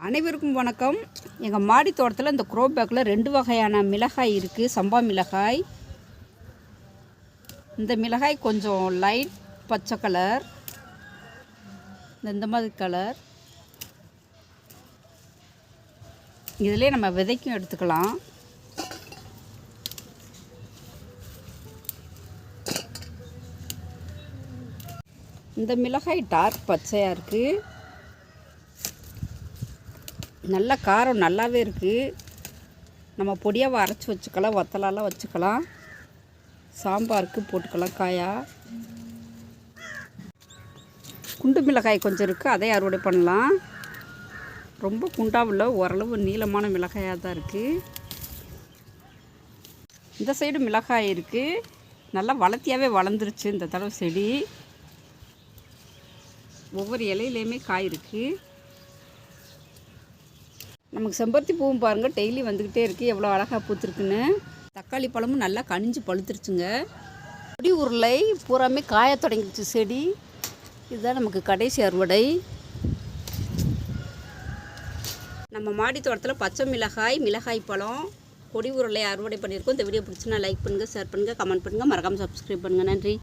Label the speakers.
Speaker 1: அனைவருக்கும் வணக்கம். எங்கள் மாடி தோட்டத்தில் இந்த க்ரோ பேக்கில் 2 வகையான மிளகாய் இருக்குது. சம்பா மிளகாய். இந்த மிளகாய் கொஞ்சம் லைட் பச்சை கலர், இந்த மாதிரி கலர். இதிலே நம்ம விதைக்கும் எடுத்துக்கலாம். இந்த மிளகாய் டார்க் பச்சையாக இருக்குது. நல்ல காரம் நல்லாவே இருக்குது. நம்ம பொடியாக அரைச்சி வச்சுக்கலாம், வத்தலாலாம் வச்சுக்கலாம், சாம்பாருக்கு போட்டுக்கலாம் காயா. குண்டு மிளகாய் கொஞ்சம் இருக்குது, அதை அறுவடை பண்ணலாம். ரொம்ப குண்டாவில் ஓரளவு நீளமான மிளகாயாக தான் இருக்குது. இந்த சைடு மிளகாய் இருக்குது, நல்லா வளர்த்தியாகவே வளர்ந்துருச்சு இந்த தடவை செடி. ஒவ்வொரு இலையிலையுமே காய் இருக்குது. நமக்கு செம்பருத்தி பூவும் பாருங்கள், டெய்லி வந்துக்கிட்டே இருக்குது, எவ்வளோ அழகாக பூத்துருக்குன்னு. தக்காளி பழமும் நல்லா கனிஞ்சு பழுத்துருச்சுங்க. கொடி உருளை பூராமே காய தொடங்கிடுச்சு செடி. இதுதான் நமக்கு கடைசி அறுவடை. நம்ம மாடி தோட்டத்தில் பச்சை மிளகாய், மிளகாய் பழம், கொடி உருளை அறுவடை பண்ணியிருக்கோம். இந்த வீடியோ பிடிச்சுன்னா லைக் பண்ணுங்கள், ஷேர் பண்ணுங்கள், கமெண்ட் பண்ணுங்கள், மறக்காமல் சப்ஸ்கிரைப் பண்ணுங்கள். நன்றி.